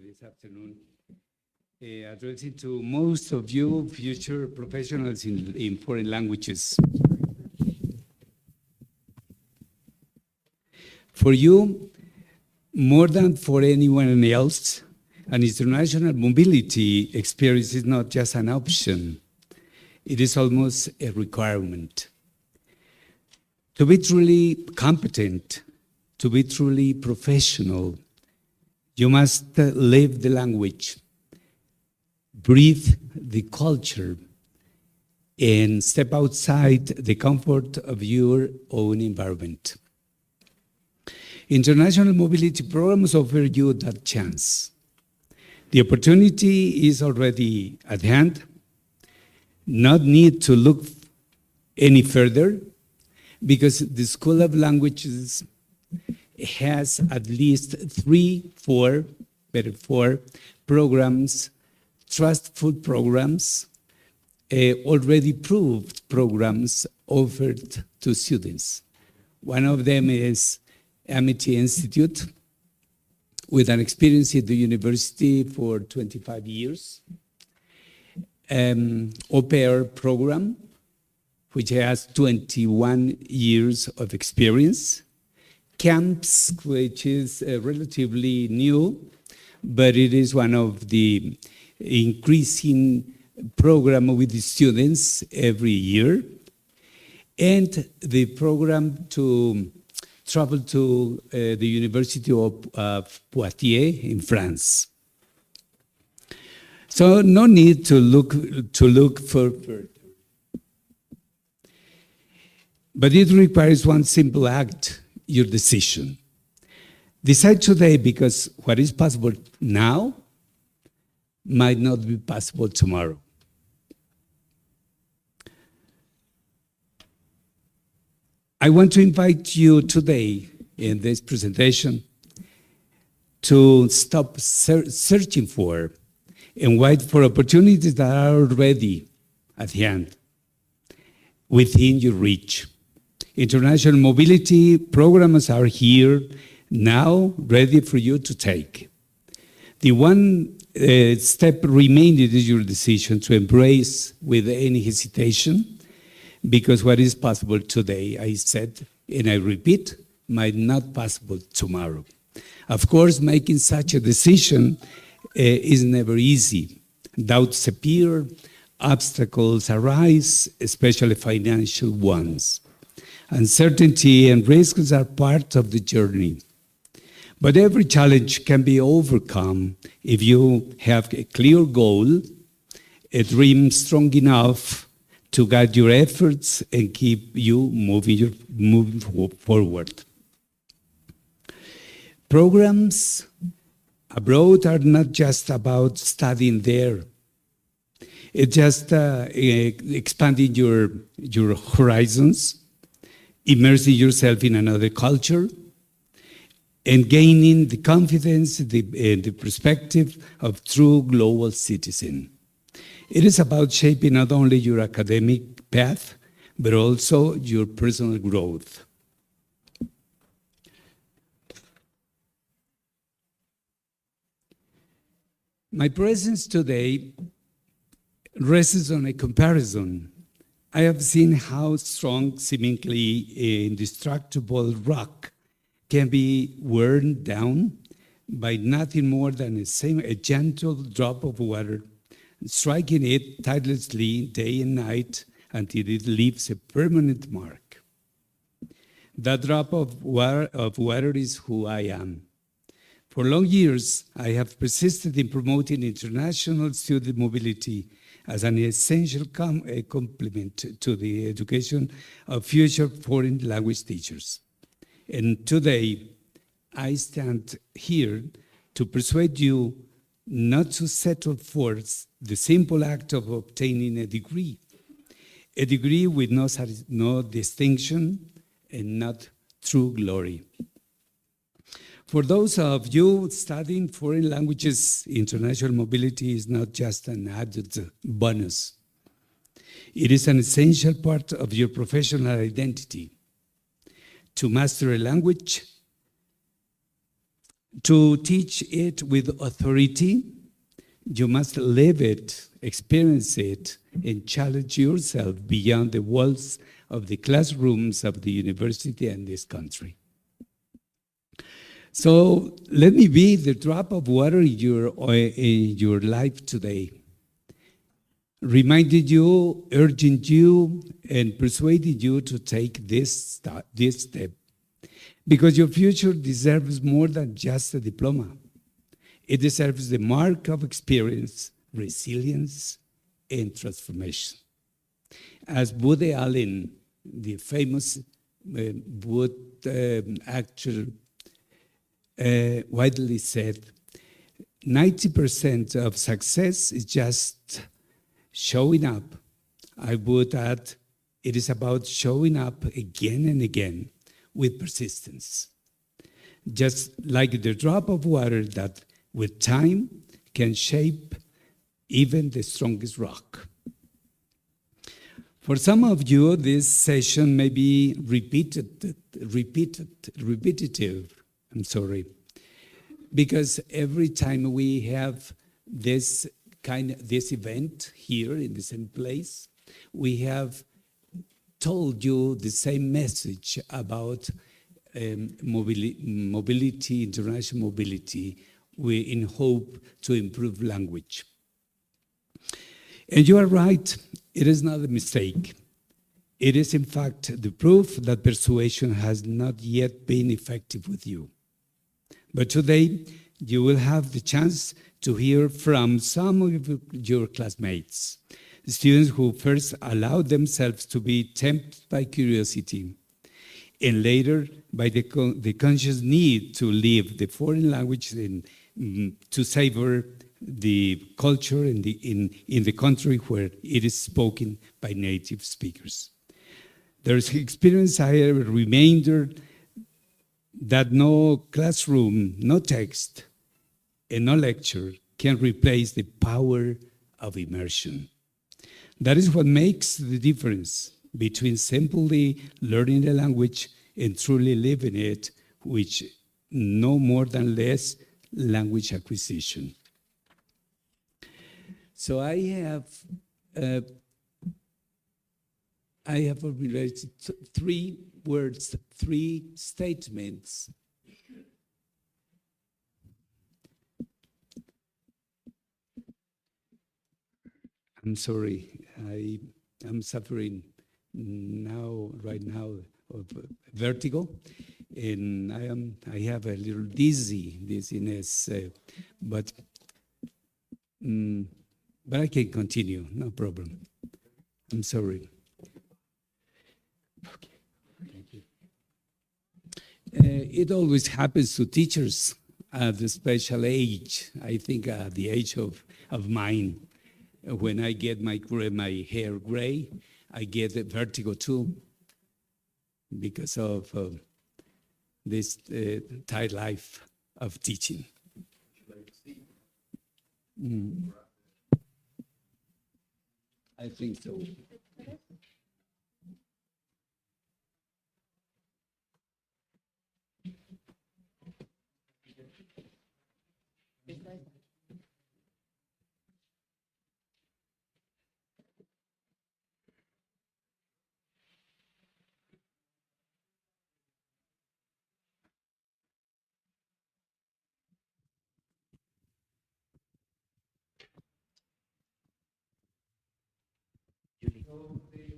this afternoon, addressing to most of you future professionals in foreign languages. For you, more than for anyone else, an international mobility experience is not just an option. It is almost a requirement. To be truly competent, to be truly professional, you must live the language, breathe the culture, and step outside the comfort of your own environment. International mobility programs offer you that chance. The opportunity is already at hand. Not need to look any further, because the School of Languages has at least four programs, trustful programs, already proved programs offered to students. One of them is Amity Institute, with an experience at the university for 25 years. Au pair program, which has 21 years of experience. Camps, which is relatively new, but it is one of the increasing program with the students every year. And the program to travel to the University of Poitiers in France. So no need to look further. But it requires one simple act: your decision. Decide today, because what is possible now might not be possible tomorrow. I want to invite you today in this presentation to stop searching for and wait for opportunities that are already at hand, within your reach. International mobility programs are here now, ready for you to take. The one step remaining is your decision to embrace with any hesitation, because what is possible today, I said, and I repeat, might not possible tomorrow. Of course, making such a decision is never easy. Doubts appear, obstacles arise, especially financial ones. Uncertainty and risks are part of the journey. But every challenge can be overcome if you have a clear goal, a dream strong enough to guide your efforts and keep you moving forward. Programs abroad are not just about studying there. It's just expanding your horizons, immersing yourself in another culture, and gaining the confidence and the perspective of true global citizen. It is about shaping not only your academic path, but also your personal growth. My presence today rests on a comparison. I have seen how strong, seemingly indestructible rock can be worn down by nothing more than a gentle drop of water, striking it tirelessly day and night until it leaves a permanent mark. That drop of water is who I am. For long years, I have persisted in promoting international student mobility as an essential complement to the education of future foreign language teachers. And today, I stand here to persuade you not to settle for the simple act of obtaining a degree with no distinction and not true glory. For those of you studying foreign languages, international mobility is not just an added bonus. It is an essential part of your professional identity. To master a language, To teach it with authority, you must live it, experience it, and challenge yourself beyond the walls of the classrooms of the university and this country. So let me be the drop of water in your life today, reminding you, urging you, and persuading you to take this step. Because your future deserves more than just a diploma. It deserves the mark of experience, resilience, and transformation. As Woody Allen, the famous Wood actor, widely said, 90% of success is just showing up. I would add, it is about showing up again and again with persistence. Just like the drop of water that with time can shape even the strongest rock. For some of you, this session may be repetitive, because every time we have this event here in the same place, we have told you the same message about mobility, international mobility, in hope to improve language. And you are right, it is not a mistake. It is in fact the proof that persuasion has not yet been effective with you. But today, you will have the chance to hear from some of your classmates, students who first allowed themselves to be tempted by curiosity, and later by the conscious need to live the foreign language and to savor the culture in the country where it is spoken by native speakers. There's experience I have a reminder that no classroom, no text, and no lecture can replace the power of immersion. That is what makes the difference between simply learning the language and truly living it, which no more than less language acquisition. So I have related three words, three statements. I'm sorry, I'm suffering right now of vertigo, and I have a little dizziness, but I can continue, no problem. I'm sorry. Okay, thank you. It always happens to teachers at the special age. I think at the age of mine. When I get my hair gray, I get a vertigo too, because of this tight life of teaching. I think so.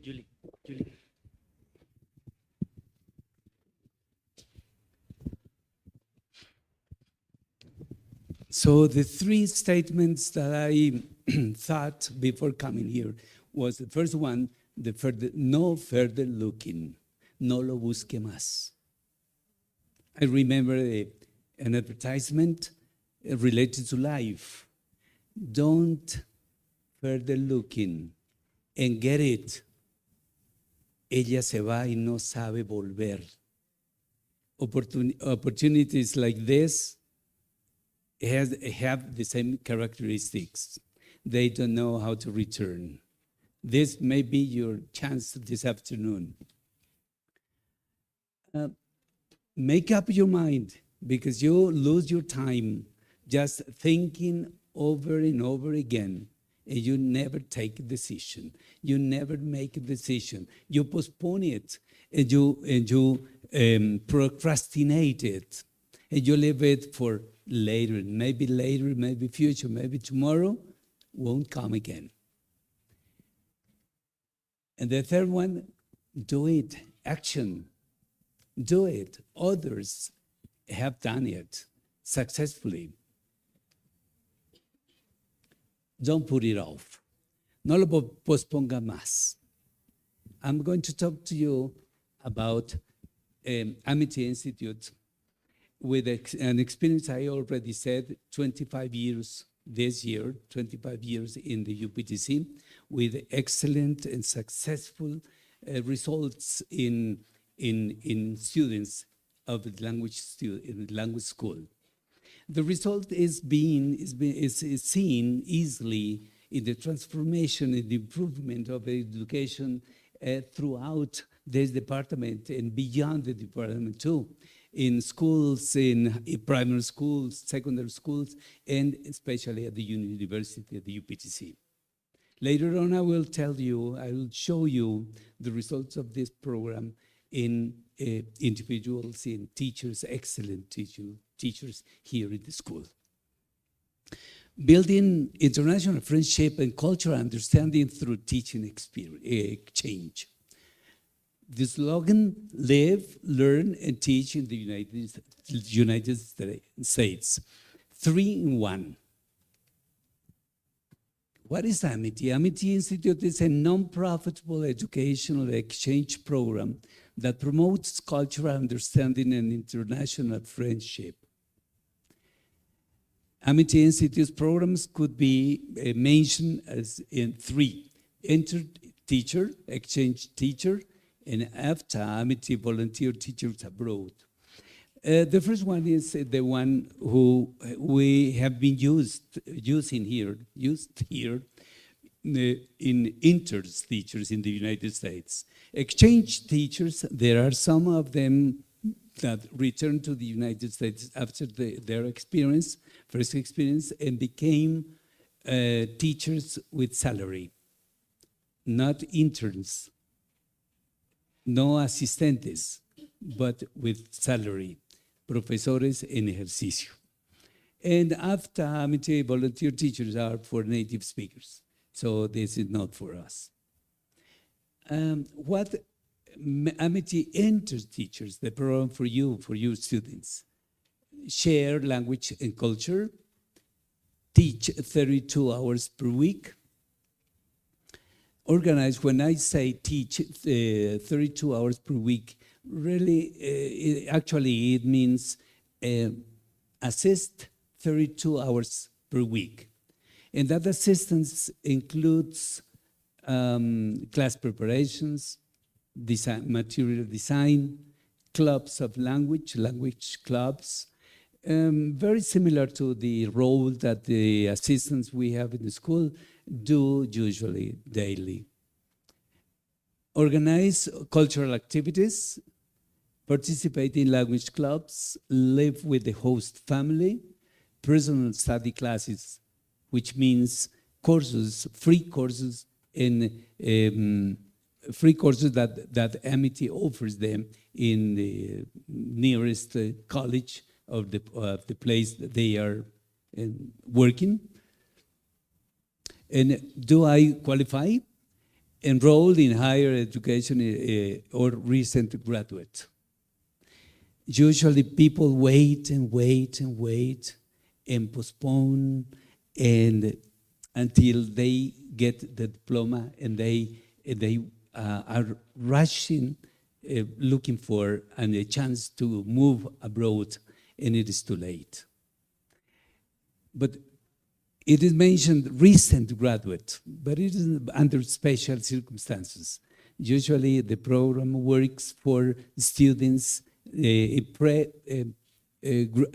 Julie. So the three statements that I thought before coming here was the first one, no further looking, no lo busque más. I remember an advertisement related to life. Don't further looking and get it. Ella se va y no sabe volver. Opportunities like this have the same characteristics. They don't know how to return. This may be your chance this afternoon. Make up your mind. because you lose your time just thinking over and over again, and you never take a decision. You never make a decision. You postpone it, and you procrastinate it, and you leave it for later, maybe future, maybe tomorrow, won't come again. And the third one, do it, action, do it. Others have done it successfully. Don't put it off. No lo posponga más. I'm going to talk to you about Amity Institute with an experience I already said, 25 years this year, 25 years in the UPTC, with excellent and successful results in students of the language school. The result is seen easily in the transformation and the improvement of education throughout this department and beyond the department too, in schools, in primary schools, secondary schools, and especially at the university, at the UPTC. Later on, I will show you the results of this program in individuals, in teachers, excellent teachers here in the school. Building international friendship and cultural understanding through teaching exchange. The slogan, live, learn, and teach in the United States. 3 in 1. What is Amity? Amity Institute is a non-profitable educational exchange program that promotes cultural understanding and international friendship. Amity Institute's programs could be mentioned as in 3: teacher, exchange teacher, and AFTA, Amity Volunteer Teachers Abroad. The first one is the one who we have been using here in interns teachers in the United States. Exchange teachers, there are some of them that returned to the United States after their first experience, and became teachers with salary, not interns, no asistentes, but with salary, profesores en ejercicio. And after Amity volunteer teachers are for native speakers, so this is not for us. What Amity enters teachers, the program for you students, share language and culture, teach 32 hours per week, organize. When I say teach 32 hours per week, really, actually it means assist 32 hours per week. And that assistance includes class preparations, material design, clubs of language clubs, very similar to the role that the assistants we have in the school do usually daily. Organize cultural activities, participate in language clubs, live with the host family, personal study classes, which means courses, free courses, and free courses that Amity offers them in the nearest college of the place that they are working. And do I qualify? Enrolled in higher education or recent graduate. Usually people wait and wait and wait and postpone and until they get the diploma, and they are rushing, looking for a chance to move abroad, and it is too late. But it is mentioned recent graduate, but it is under special circumstances. Usually the program works for students,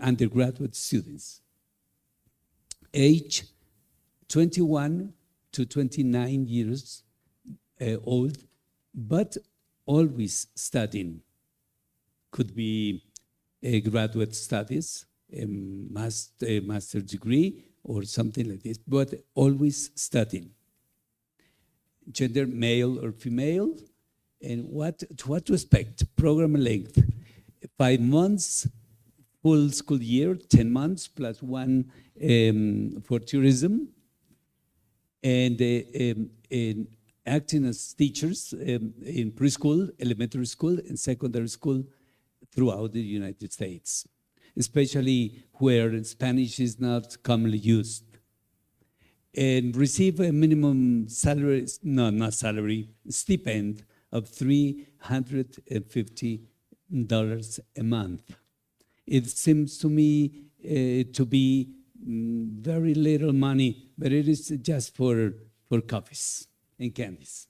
undergraduate students. Age 21 to 29 years old, but always studying. Could be graduate studies, a master degree or something like this, but always studying. Gender, male or female, and what to expect. Program length, 5 months, full school year, 10 months, plus 1 for tourism, and acting as teachers in preschool, elementary school, and secondary school throughout the United States, especially where Spanish is not commonly used. And receive a minimum salary, no, not salary, stipend of $350 a month. It seems to me to be very little money, but it is just for coffees and candies.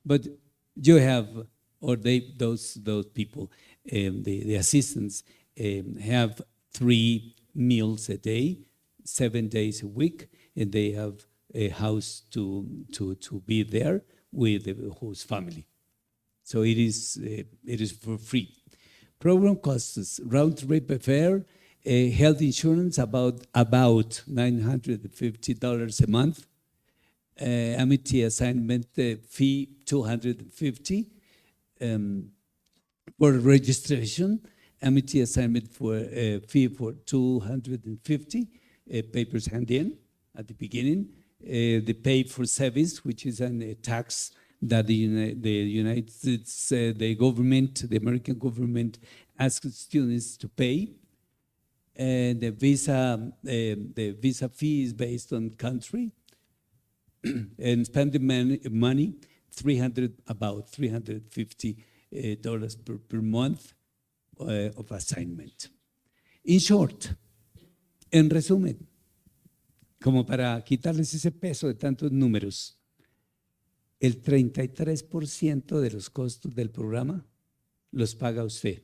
But you have, or those people, the assistants have 3 meals a day, 7 days a week, and they have a house to be there with the host family. So it is for free. Program costs round-trip fare, health insurance about $950 a month, Amity assignment fee $250 for registration, Amity assignment for fee for $250, papers hand in at the beginning, the pay for service, which is a tax that the United States, the government, the American government asks students to pay. And the visa fee is based on country, and spending money, about $350 per month of assignment. In short, en resumen, como para quitarles ese peso de tantos números, el 33% de los costos del programa los paga usted.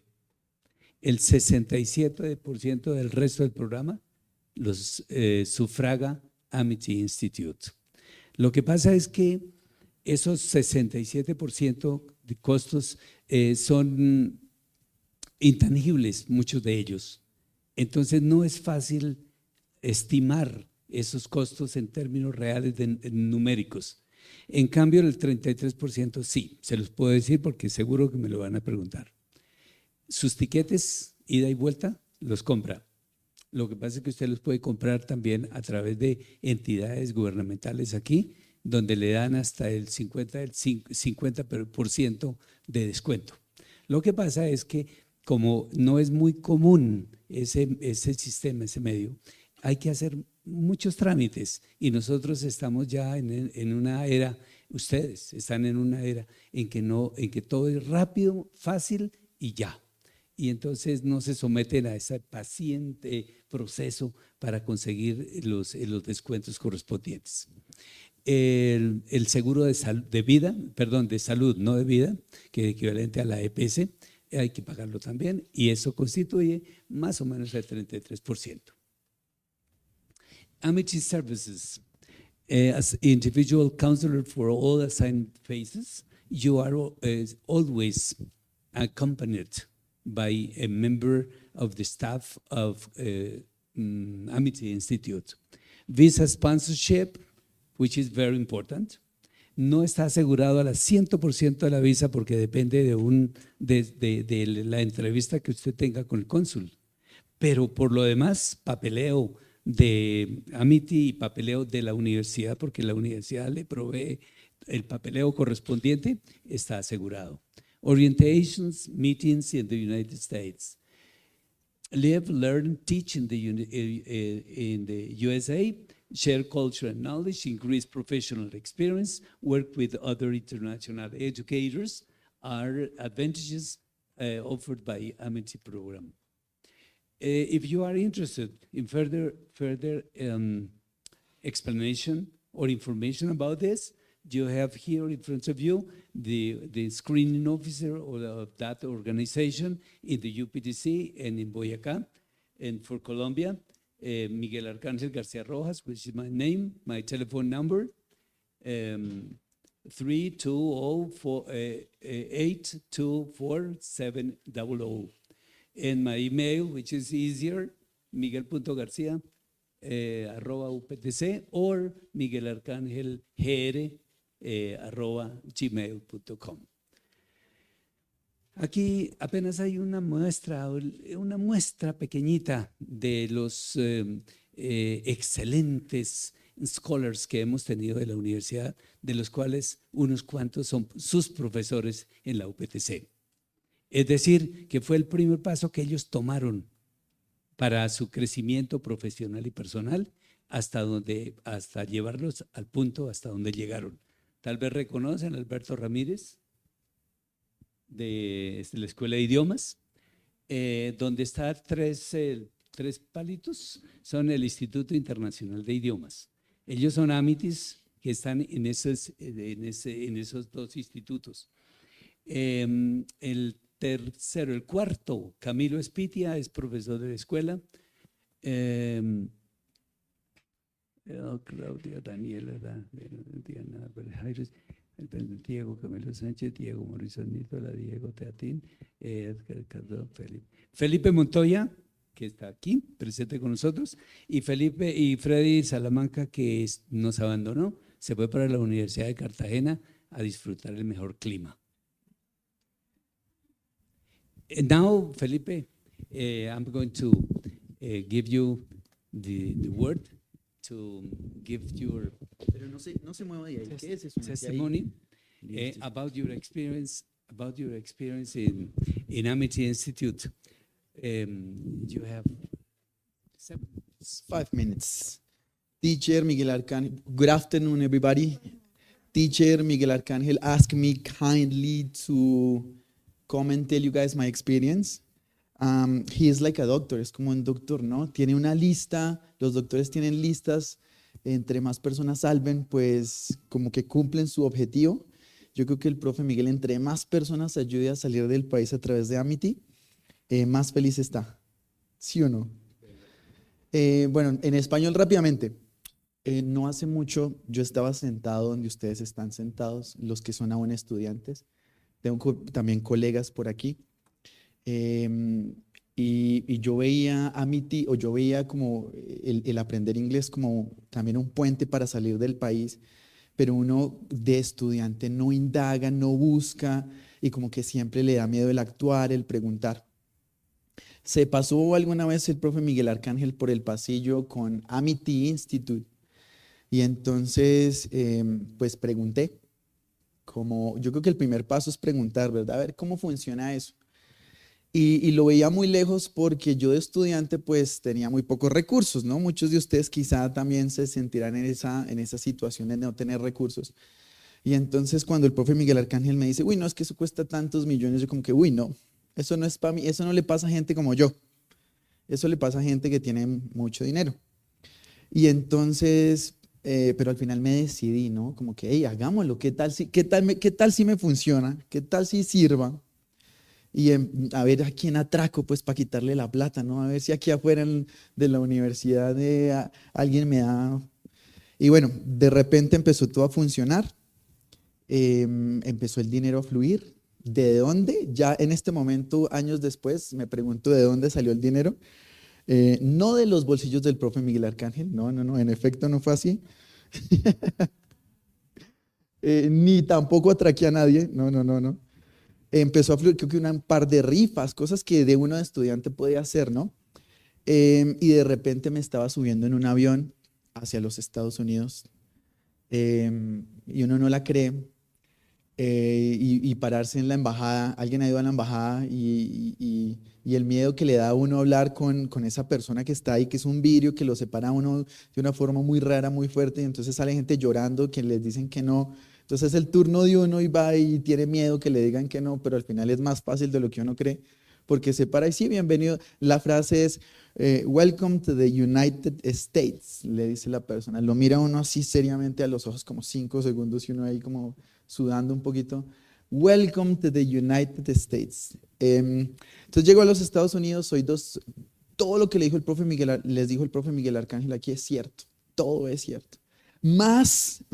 El 67% del resto del programa los sufraga Amity Institute. Lo que pasa es que esos 67% de costos son intangibles, muchos de ellos. Entonces no es fácil estimar esos costos en términos reales numéricos. En cambio, el 33% sí, se los puedo decir porque seguro que me lo van a preguntar. Sus tiquetes, ida y vuelta, los compra. Lo que pasa es que usted los puede comprar también a través de entidades gubernamentales aquí, donde le dan hasta el 50% de descuento. Lo que pasa es que como no es muy común ese sistema, ese medio, hay que hacer muchos trámites y nosotros estamos ya en una era, ustedes están en una era en que todo es rápido, fácil y ya. Y entonces no se someten a ese paciente proceso para conseguir los descuentos correspondientes. El seguro de salud, no de vida, que es equivalente a la EPS, hay que pagarlo también y eso constituye más o menos el 33%. Amity Services, as individual counselor for all assigned phases, you are always accompanied by a member of the staff of Amity Institute. Visa sponsorship, which is very important. No está asegurado al 100% de la visa porque depende de la entrevista que usted tenga con el cónsul. Pero por lo demás, papeleo de Amity y papeleo de la universidad, porque la universidad le provee el papeleo correspondiente, está asegurado. Orientations, meetings in the United States. Live, learn, teach in the USA, share cultural knowledge, increase professional experience, work with other international educators are advantages offered by Amity program. If you are interested in further explanation or information about this, you have here in front of you the screening officer of that organization in the UPTC and in Boyacá, and for Colombia, Miguel Arcángel García Rojas, which is my name, my telephone number, 320-824-700. and my email, which is easier, miguel.garcia @uptc or miguelarcangelgr @gmail.com. Aquí apenas hay una muestra pequeñita de los excelentes scholars que hemos tenido de la universidad, de los cuales unos cuantos son sus profesores en la UPTC. Es decir, que fue el primer paso que ellos tomaron para su crecimiento profesional y personal hasta llevarlos al punto hasta donde llegaron. Tal vez reconocen a Alberto Ramírez de la Escuela de Idiomas, donde está tres palitos, son el Instituto Internacional de Idiomas. Ellos son amitis que están en esos dos institutos. El cuarto, Camilo Espitia, es profesor de la escuela. Claudia, Daniela, Diana, Diego, Camilo Sánchez, Diego Mauricio Nítola, Diego Teatín, Edgar Cardón, Felipe Montoya, que está aquí presente con nosotros, y Freddy Salamanca, que nos abandonó, se fue para la Universidad de Cartagena a disfrutar el mejor clima. And now, Felipe, I'm going to give you the word to give your Pero no se mueva de ahí. ¿Qué es eso? testimony about your experience in Amity Institute. You have 5 minutes. Teacher Miguel Arcángel, good afternoon, everybody. Teacher Miguel Arcángel asked me kindly to come and tell you guys my experience. He is like a doctor, es como un doctor, ¿no? Tiene una lista, los doctores tienen listas, entre más personas salven, pues como que cumplen su objetivo. Yo creo que el profe Miguel, entre más personas ayude a salir del país a través de Amity, más feliz está. ¿Sí o no? Bueno, en español rápidamente. No hace mucho yo estaba sentado donde ustedes están sentados, los que son aún estudiantes. Tengo también colegas por aquí. Y yo veía Amity, o yo veía como el aprender inglés como también un puente para salir del país, pero uno de estudiante no indaga, no busca y como que siempre le da miedo el actuar, el preguntar. ¿Se pasó alguna vez el profe Miguel Arcángel por el pasillo con Amity Institute? Y entonces pues pregunté, yo creo que el primer paso es preguntar, ¿verdad? A ver cómo funciona eso. Y lo veía muy lejos porque yo de estudiante pues tenía muy pocos recursos, ¿no? Muchos de ustedes quizá también se sentirán en esa situación de no tener recursos. Y entonces cuando el profe Miguel Arcángel me dice, uy, no, es que eso cuesta tantos millones, yo como que, uy, no, eso no es para mí, eso no le pasa a gente como yo. Eso le pasa a gente que tiene mucho dinero. Y entonces, pero al final me decidí, ¿no? Como que, hey, hagámoslo, ¿qué tal si me funciona? ¿Qué tal si sirva? Y a ver a quién atraco, pues para quitarle la plata, ¿no? A ver si aquí afuera de la universidad alguien me da. Y bueno, de repente empezó todo a funcionar, empezó el dinero a fluir. ¿De dónde? Ya en este momento, años después, me pregunto de dónde salió el dinero. No de los bolsillos del profe Miguel Arcángel, no, en efecto no fue así. Ni tampoco atraqué a nadie, no. Empezó a fluir, creo que un par de rifas, cosas que de uno de estudiante podía hacer, ¿no? Y de repente me estaba subiendo en un avión hacia los Estados Unidos y uno no la cree y pararse en la embajada, alguien ha ido a la embajada y el miedo que le da a uno hablar con esa persona que está ahí, que es un vidrio que lo separa a uno de una forma muy rara, muy fuerte, y entonces sale gente llorando que les dicen que no. Entonces es el turno de uno y va y tiene miedo que le digan que no, pero al final es más fácil de lo que uno cree, porque se para y sí, bienvenido. La frase es, welcome to the United States, le dice la persona. Lo mira uno así seriamente a los ojos como 5 segundos y uno ahí como sudando un poquito. Welcome to the United States. Entonces llego a los Estados Unidos, todo lo que les dijo el profe Miguel Arcángel aquí es cierto, todo es cierto. Más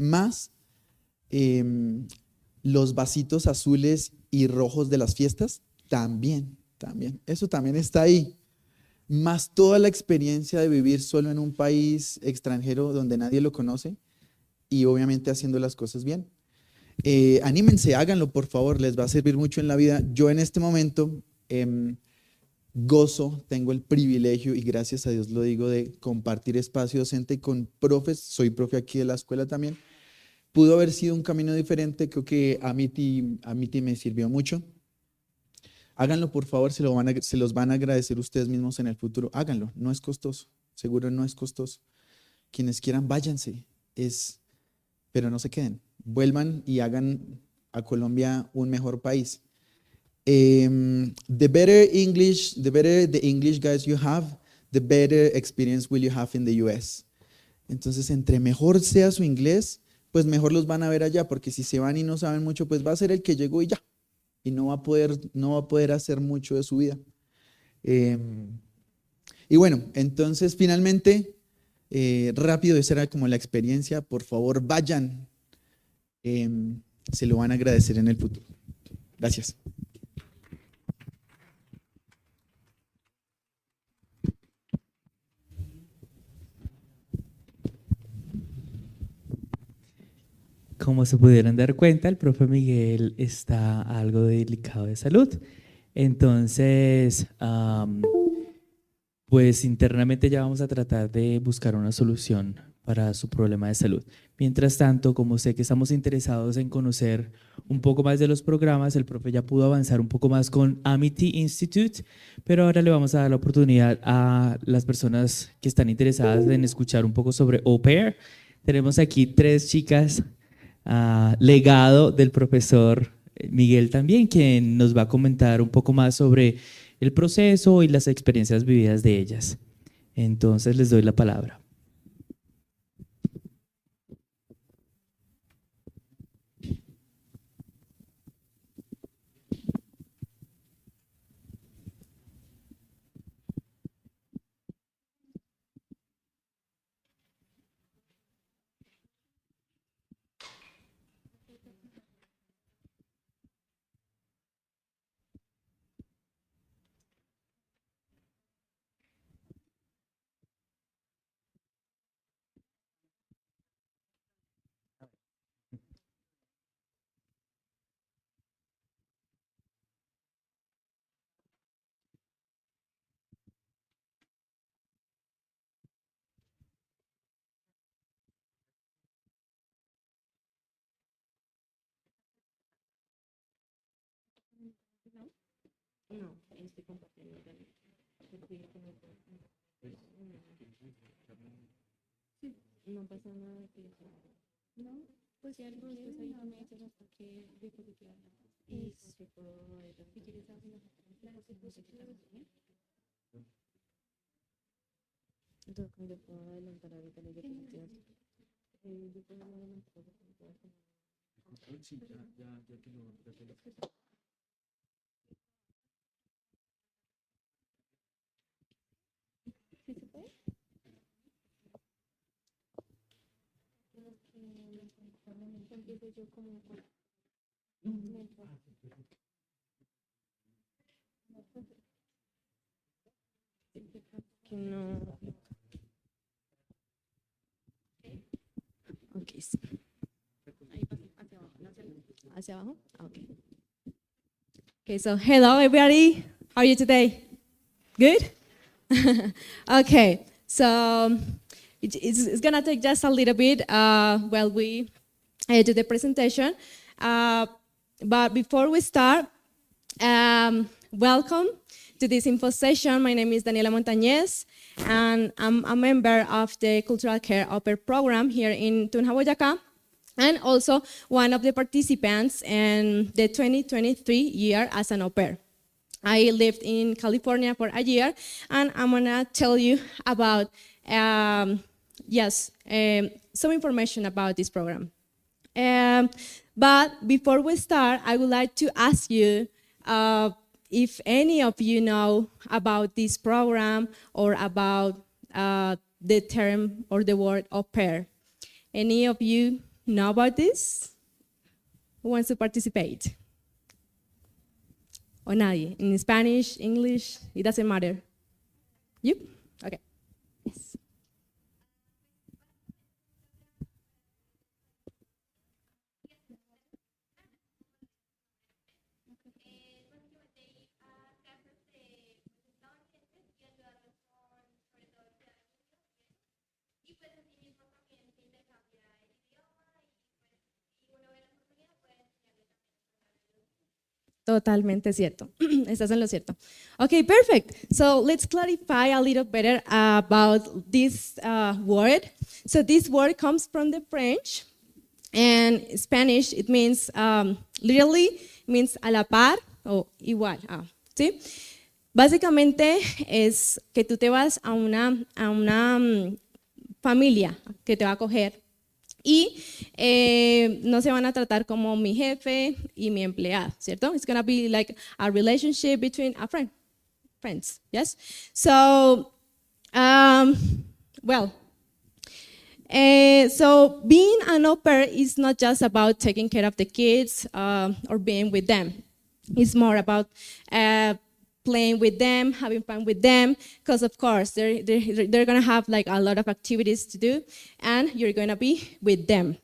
los vasitos azules y rojos de las fiestas, también, también, eso también está ahí. Más toda la experiencia de vivir solo en un país extranjero donde nadie lo conoce y obviamente haciendo las cosas bien. Anímense, háganlo por favor, les va a servir mucho en la vida. Yo en este momento gozo, tengo el privilegio y gracias a Dios lo digo de compartir espacio docente con profes, soy profe aquí de la escuela también. Pudo haber sido un camino diferente, creo que a mí me sirvió mucho. Háganlo por favor, se los van a agradecer ustedes mismos en el futuro. Háganlo, no es costoso, seguro no es costoso. Quienes quieran, váyanse, pero no se queden. Vuelvan y hagan a Colombia un mejor país. The better the English guys you have, the better experience will you have in the US. Entonces, entre mejor sea su inglés, pues mejor los van a ver allá, porque si se van y no saben mucho, pues va a ser el que llegó y ya. Y no va a poder hacer mucho de su vida. Y bueno, entonces finalmente, rápido, esa era como la experiencia. Por favor, vayan. Se lo van a agradecer en el futuro. Gracias. Como se pudieron dar cuenta, el profe Miguel está algo delicado de salud. Entonces, pues internamente ya vamos a tratar de buscar una solución para su problema de salud. Mientras tanto, como sé que estamos interesados en conocer un poco más de los programas, el profe ya pudo avanzar un poco más con Amity Institute, pero ahora le vamos a dar la oportunidad a las personas que están interesadas en escuchar un poco sobre Au Pair. Tenemos aquí 3 chicas, legado del profesor Miguel también, quien nos va a comentar un poco más sobre el proceso y las experiencias vividas de ellas. Entonces les doy la palabra. No, estoy compartiendo. Sí, no pasa nada que no, pues si algo es ahí tú me dices hasta que de qué te hablas y si puedo si quieres hacer una entonces como yo puedo adelantar ahorita lo que te estoy haciendo yo puedo adelantar lo que te estoy haciendo. Sí, ya que lo ¿sí se puede? Empiezo yo como que no. Ok, sí. Ahí hacia abajo, ¿no? Hacia abajo. Okay. Okay, so hello everybody. How are you today? Good? Okay, so it's gonna take just a little bit while we do the presentation. But before we start, welcome to this info session. My name is Daniela Montañez, and I'm a member of the Cultural Care Au Pair program here in Tunja, Boyacá, and also one of the participants in the 2023 year as an au pair. I lived in California for a year, and I'm gonna tell you about, some information about this program. But before we start, I would like to ask you if any of you know about this program or about the term or the word au pair. Any of you know about this? Who wants to participate? O nadie? In Spanish, English, it doesn't matter. You? Okay. Yes. Totalmente cierto. Estás en lo cierto. Okay, perfect. So let's clarify a little better about this word. So this word comes from the French, and Spanish it means literally means a la par o igual. ¿Sí? Básicamente es que tú te vas a una familia que te va a acoger. Y no se van a tratar como mi jefe y mi empleado, ¿cierto? It's going to be like a relationship between friends, yes? So, so being an au pair is not just about taking care of the kids or being with them. It's more about playing with them, having fun with them, because of course they're gonna have like a lot of activities to do, and you're gonna be with them.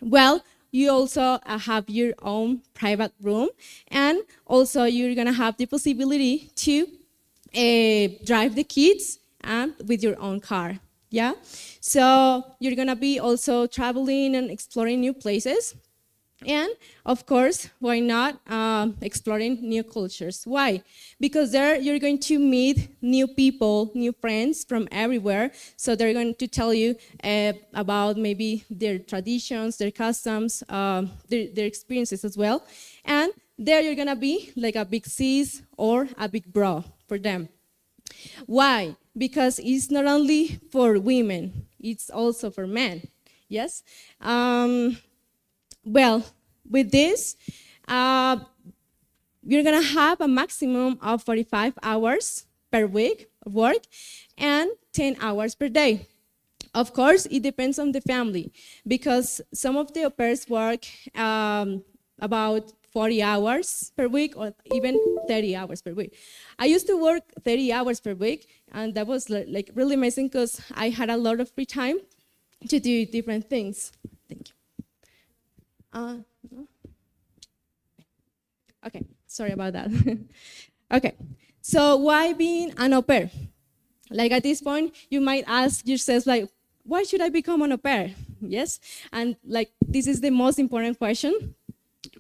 Well, you also have your own private room, and also you're gonna have the possibility to drive the kids with your own car. Yeah, so you're gonna be also traveling and exploring new places. And of course, why not exploring new cultures? Why? Because there you're going to meet new people, new friends from everywhere. So they're going to tell you about maybe their traditions, their customs, their experiences as well. And there you're gonna be like a big sis or a big bro for them. Why? Because it's not only for women, it's also for men. Yes? Well, with this, you're gonna have a maximum of 45 hours per week of work and 10 hours per day. Of course, it depends on the family, because some of the au pairs work about 40 hours per week or even 30 hours per week. I used to work 30 hours per week, and that was like really amazing because I had a lot of free time to do different things. Thank you. No? Okay, sorry about that. Okay, so why being an au pair? Like at this point, you might ask yourself, like, why should I become an au pair? Yes, and like this is the most important question.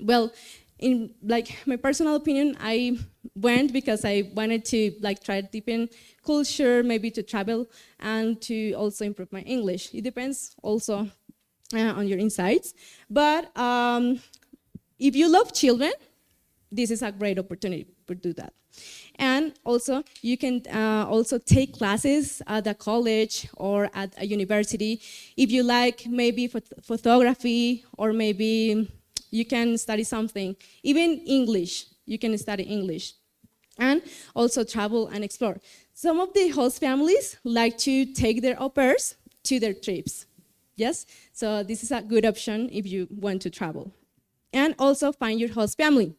Well, in like my personal opinion, I went because I wanted to like try different culture, maybe to travel and to also improve my English. It depends also on your insights. But if you love children, this is a great opportunity to do that. And also, you can also take classes at a college or at a university. If you like maybe photography, or maybe you can study something, even English, you can study English. And also travel and explore. Some of the host families like to take their au pairs to their trips. Yes, so this is a good option if you want to travel. And also find your host family.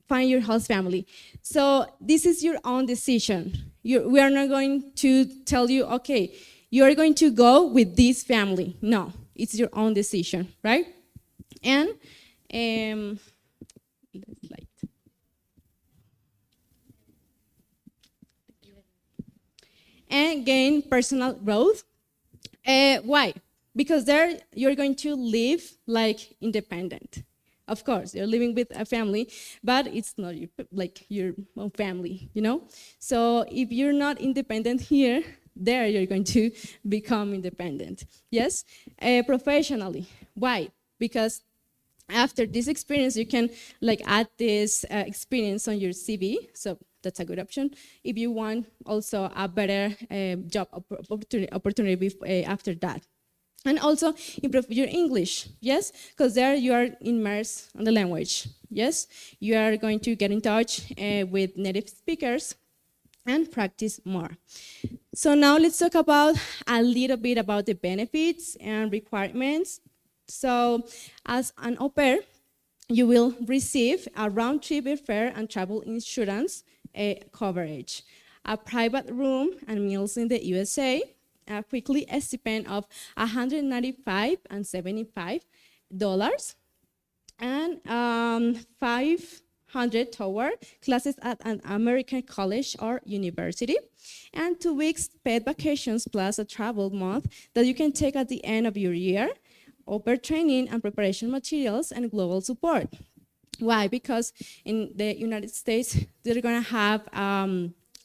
Find your host family. So this is your own decision. We are not going to tell you, okay, you are going to go with this family. No, it's your own decision, right? And and gain personal growth. Why? Because there you're going to live like independent. Of course, you're living with a family, but it's not your own family, you know? So if you're not independent here, there you're going to become independent. Yes? Professionally. Why? Because after this experience, you can like add this experience on your CV. So that's a good option. If you want also a better job opportunity after that. And also improve your English, yes? Because there you are immersed in the language, yes? You are going to get in touch with native speakers and practice more. So now let's talk about a little bit about the benefits and requirements So as an au pair, you will receive a round-trip airfare and travel insurance coverage, a private room and meals in the USA, a weekly stipend of $195 and $75, and 500 toward classes at an American college or university, and 2 weeks paid vacations plus a travel month that you can take at the end of your year, au pair training and preparation materials, and global support. Why? Because in the United States, they're gonna have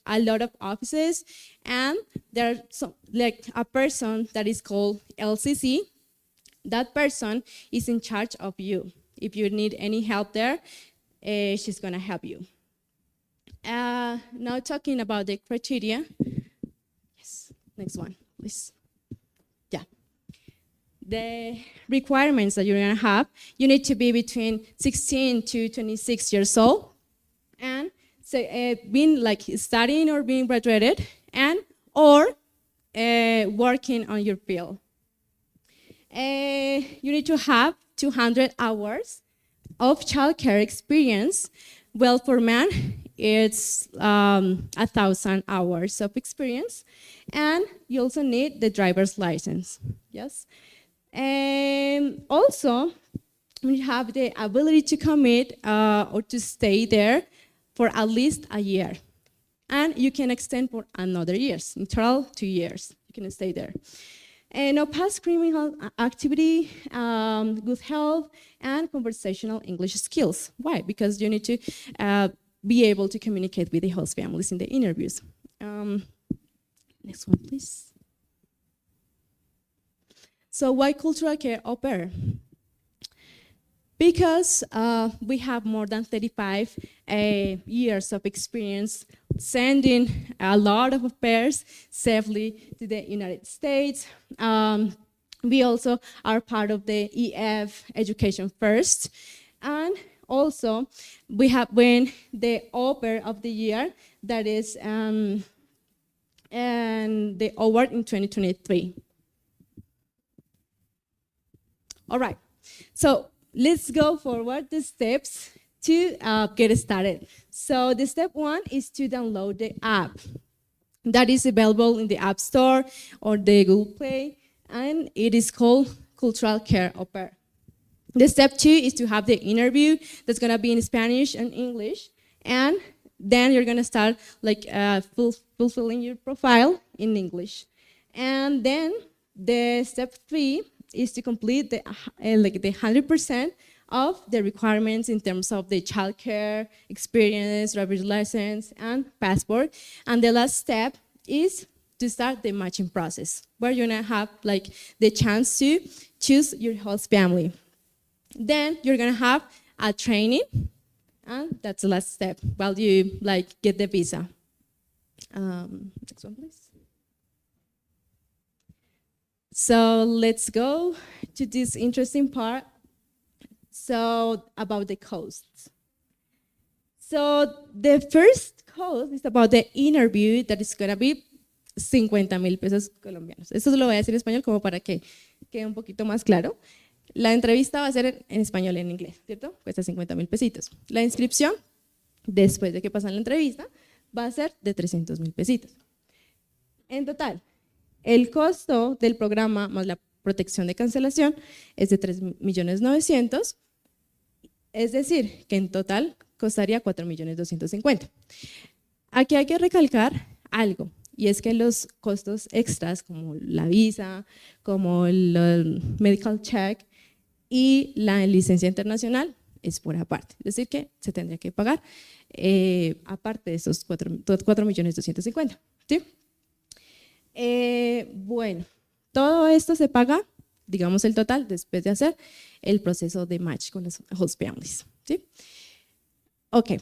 a lot of offices, and there's like a person that is called LCC. That person is in charge of you. If you need any help there, she's gonna help you. Now talking about the criteria. Yes, next one, please. Yeah. The requirements that you're gonna have, you need to be between 16 to 26 years old, and so being like studying or being graduated, and or working on your field. You need to have 200 hours of childcare experience. Well, for men, it's 1,000 hours of experience, and you also need the driver's license. Yes. And also, you have the ability to commit or to stay there for at least a year. And you can extend for another year, in total 2 years. You can stay there. And no past criminal activity, good health, and conversational English skills. Why? Because you need to be able to communicate with the host families in the interviews. Next one, please. So why cultural care au pair? Because we have more than 35 years of experience sending a lot of au pairs safely to the United States. We also are part of the EF Education First. And also, we have won the au pair of the year, that is and the award in 2023. All right, so let's go forward the steps to get started. So the step 1 is to download the app. That is available in the App Store or the Google Play, and it is called Cultural Care Au Pair. The step 2 is to have the interview that's gonna be in Spanish and English, and then you're gonna start like fulfilling your profile in English. And then the step 3 is to complete the 100% of the requirements in terms of the childcare, experience, driver's license, and passport. And the last step is to start the matching process, where you're gonna have like the chance to choose your host family. Then you're gonna have a training, and that's the last step while you like get the visa. Next one, please. So let's go to this interesting part. So about the costs. So the first cost is about the interview, that is going to be 50,000 pesos colombianos. Esto lo voy a decir en español como para que quede un poquito más claro. La entrevista va a ser en español y en inglés, ¿cierto? Cuesta 50,000 pesitos. La inscripción, después de que pasan la entrevista, va a ser de 300,000 pesitos. En total, el costo del programa más la protección de cancelación es de 3.900.000, es decir, que en total costaría 4.250.000. Aquí hay que recalcar algo, y es que los costos extras como la visa, como el medical check y la licencia internacional es por aparte, es decir, que se tendría que pagar aparte de esos 4.250.000, ¿sí? Bueno, todo esto se paga, digamos el total, después de hacer el proceso de match con los host families, ¿sí? Okay.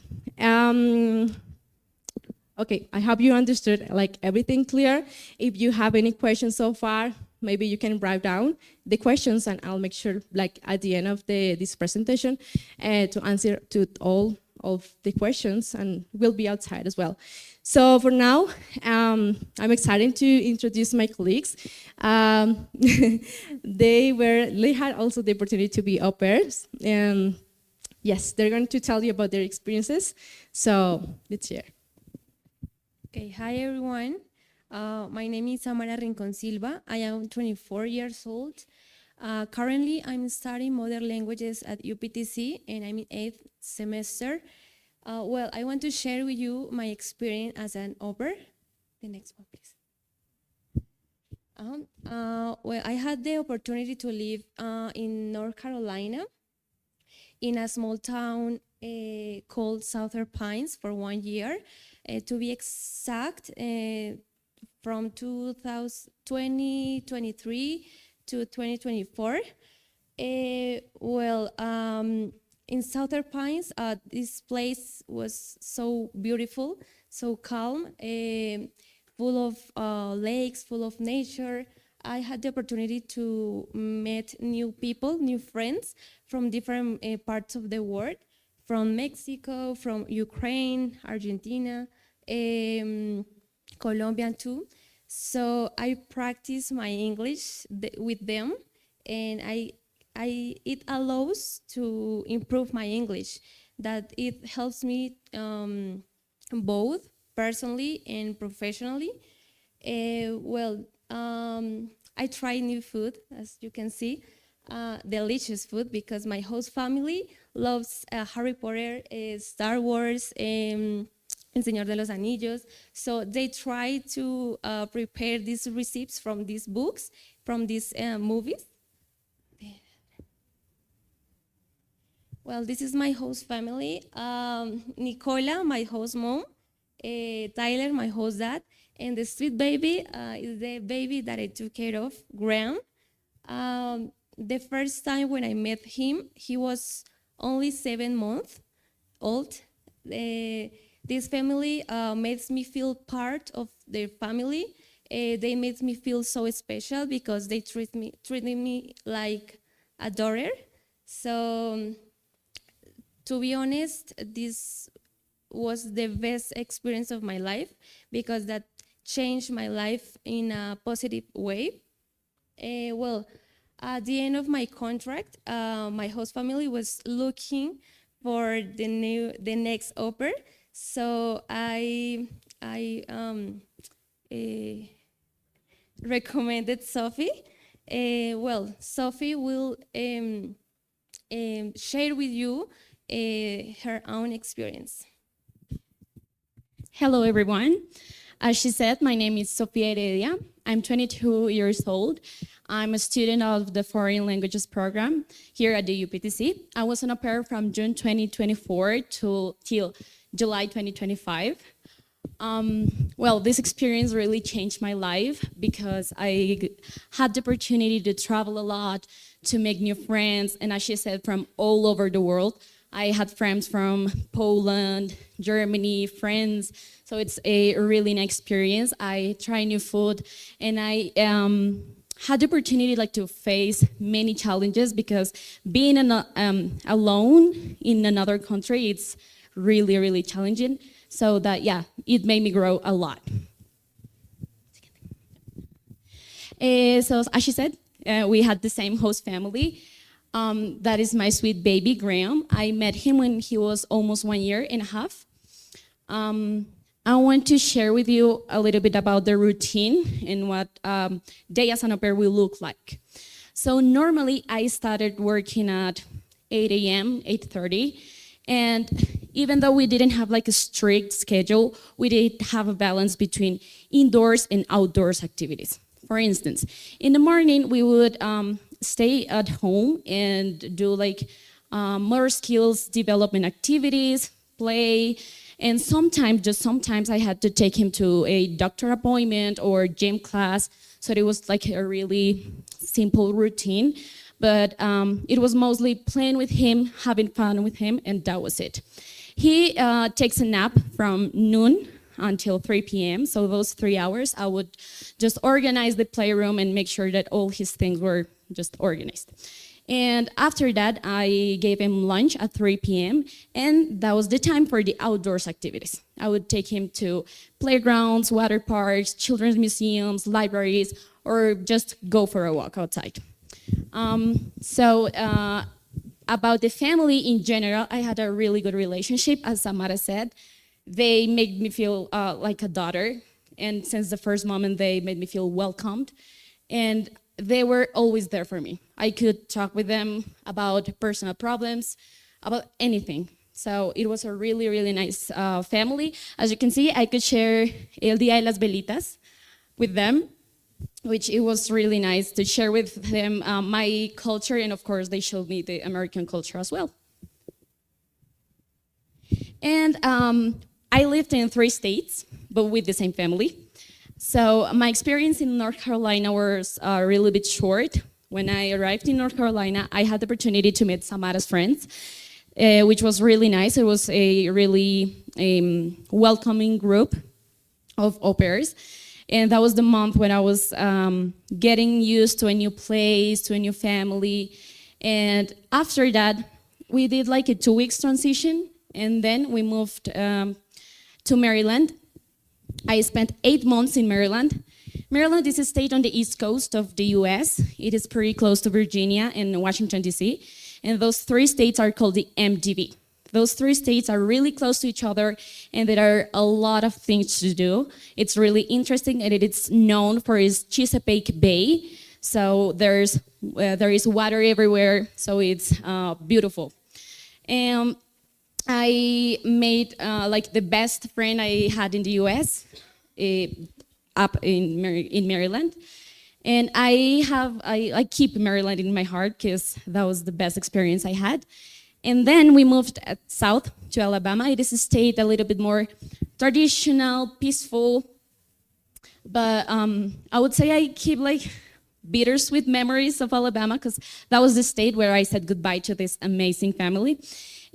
Okay, I hope you understood like everything clear. If you have any questions so far, maybe you can write down the questions, and I'll make sure like at the end of this presentation to answer to all of the questions, and we'll be outside as well. So for now, I'm excited to introduce my colleagues. They had also the opportunity to be au pairs, and yes, they're going to tell you about their experiences. So let's hear. Okay, hi everyone. My name is Samara Rincon Silva. I am 24 years old. Currently, I'm studying modern languages at UPTC, and I'm in 8th semester. Well, I want to share with you my experience as an au pair. The next one, please. Well, I had the opportunity to live in North Carolina in a small town called Southern Pines for 1 year. To be exact, from 2023 to 2024. In Southern Pines, this place was so beautiful, so calm, full of lakes, full of nature. I had the opportunity to meet new people, new friends from different parts of the world, from Mexico, from Ukraine, Argentina, Colombia too. So I practice my English with them, and it allows to improve my English, that it helps me both personally and professionally. I try new food, as you can see, delicious food, because my host family loves Harry Potter, Star Wars, El Señor de los Anillos. So they try to prepare these recipes from these books, from these movies. Well, this is my host family. Nicola, my host mom. Tyler, my host dad. And the sweet baby is the baby that I took care of, Graham. The first time when I met him, he was only 7 months old. This family makes me feel part of their family. They make me feel so special because they treated me like a daughter. So, to be honest, this was the best experience of my life, because that changed my life in a positive way. At the end of my contract, my host family was looking for the next au pair. So I recommended Sophie. Sophie will share with you her own experience. Hello, everyone. As she said, my name is Sofia Heredia. I'm 22 years old. I'm a student of the Foreign Languages program here at the UPTC. I was an au pair from June 2024 till July 2025. This experience really changed my life, because I had the opportunity to travel a lot, to make new friends, and as she said, from all over the world. I had friends from Poland, Germany, France, so it's a really nice experience. I tried new food, and I had the opportunity to face many challenges, because being alone in another country, it's really, really challenging. So it made me grow a lot. So as she said, we had the same host family. That is my sweet baby, Graham. I met him when he was almost 1 year and a half. I want to share with you a little bit about the routine and what day as an au pair will look like. So normally I started working at 8 a.m., 8:30. And even though we didn't have a strict schedule, we did have a balance between indoors and outdoors activities. For instance, in the morning, we would stay at home and do motor skills development activities, play, and sometimes I had to take him to a doctor appointment or gym class. So it was a really simple routine, but it was mostly playing with him, having fun with him, and that was it. He takes a nap from noon until 3 p.m. So those 3 hours, I would just organize the playroom and make sure that all his things were just organized. And after that, I gave him lunch at 3 p.m. And that was the time for the outdoors activities. I would take him to playgrounds, water parks, children's museums, libraries, or just go for a walk outside. About the family in general, I had a really good relationship, as Samara said. They made me feel like a daughter. And since the first moment, they made me feel welcomed. And they were always there for me. I could talk with them about personal problems, about anything. So it was a really, really nice family. As you can see, I could share El Día de las Velitas with them, which it was really nice to share with them my culture, and of course they showed me the American culture as well. And I lived in 3 states, but with the same family. So my experience in North Carolina was a really bit short. When I arrived in North Carolina, I had the opportunity to meet Samara's friends, which was really nice. It was a really welcoming group of au pairs. And that was the month when I was getting used to a new place, to a new family. And after that, we did like a 2 weeks transition, and then we moved to Maryland. I spent 8 months in Maryland. Maryland is a state on the east coast of the US. It is pretty close to Virginia and Washington, D.C. And those 3 states are called the MDV. Those 3 states are really close to each other, and there are a lot of things to do. It's really interesting, and it's known for its Chesapeake Bay. So there is water everywhere, so it's beautiful. And I made like the best friend I had in the US up in Maryland. And I keep Maryland in my heart because that was the best experience I had. And then we moved south to Alabama. It is a state a little bit more traditional, peaceful. But I would say I keep like bittersweet memories of Alabama because that was the state where I said goodbye to this amazing family.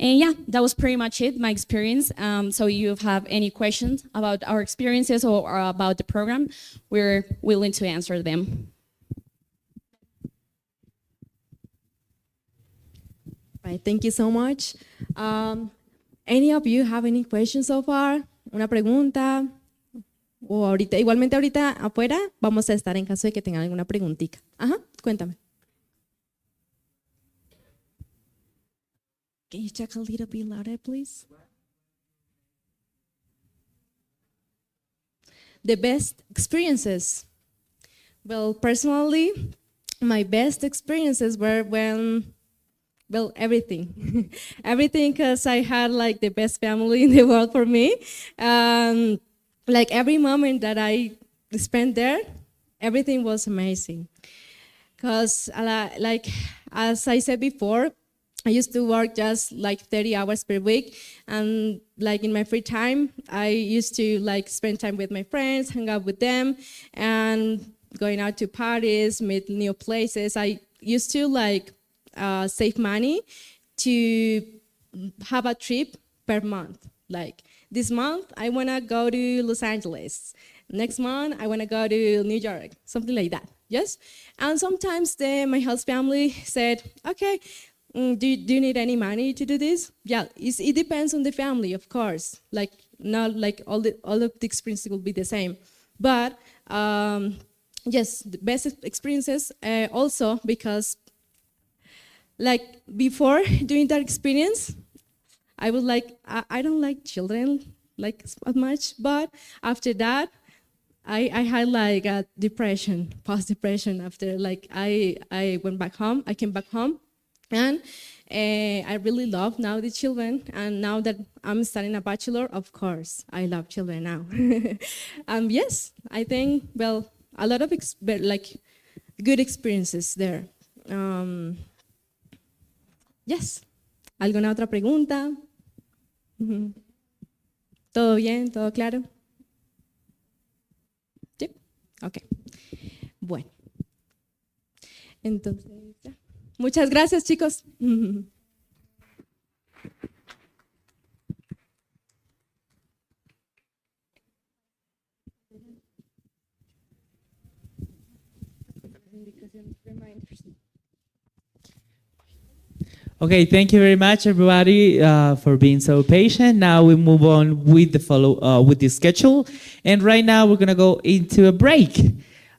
And yeah, that was pretty much it, my experience. So if you have any questions about our experiences or about the program, we're willing to answer them. Right, thank you so much. Any of you have any questions so far? ¿Una pregunta? O ahorita, igualmente ahorita afuera vamos a estar en caso de que tengan alguna preguntita. Ajá, cuéntame. Can you talk a little bit louder, please? The best experiences. Well, personally, my best experiences were when, well, everything. Everything, because I had like the best family in the world for me. Like every moment that I spent there, everything was amazing. Because like, as I said before, I used to work just like 30 hours per week, and like in my free time, I used to like spend time with my friends, hang out with them, and going out to parties, meet new places. I used to like save money to have a trip per month. Like this month, I wanna go to Los Angeles. Next month, I wanna go to New York, something like that, yes? And sometimes my host family said, okay, do you need any money to do this? Yeah, it depends on the family, of course. Like not like all of the experiences will be the same, but yes, the best experiences also because like before doing that experience, I was like I don't like children like as much, but after that, I had like a depression, post-depression after like I went back home. I came back home. And I really love now the children, and now that I'm studying a bachelor, of course, I love children now. Yes, I think, well, a lot of like good experiences there. Yes. ¿Alguna otra pregunta? ¿Todo bien? ¿Todo claro? Sí. Ok. Bueno. Entonces, ya. Muchas gracias, chicos. Okay, thank you very much, everybody, for being so patient. Now we move on with with the schedule, and right now we're gonna go into a break.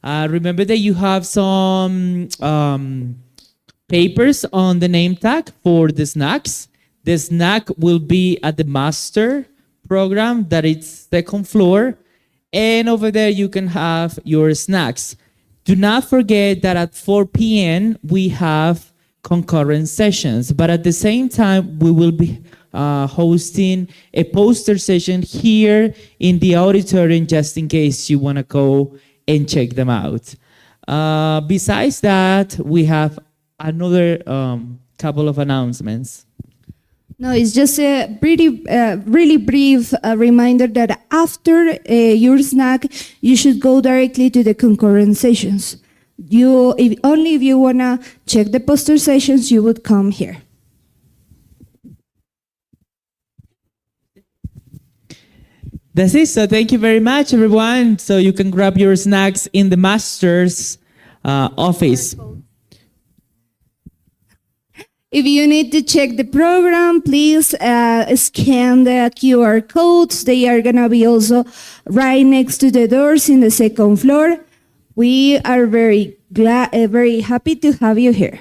Remember that you have some papers on the name tag for the snacks. The snack will be at the master program, that is second floor, and over there you can have your snacks. Do not forget that at 4 p.m. we have concurrent sessions, but at the same time we will be hosting a poster session here in the auditorium, just in case you want to go and check them out. Besides that, we have another couple of announcements. No, it's just a pretty, really brief reminder that after your snack, you should go directly to the concurrent sessions. Only if you wanna check the poster sessions, you would come here. That's it. So thank you very much, everyone. So you can grab your snacks in the master's office. If you need to check the program, please scan the QR codes. They are gonna be also right next to the doors in the second floor. We are very happy to have you here.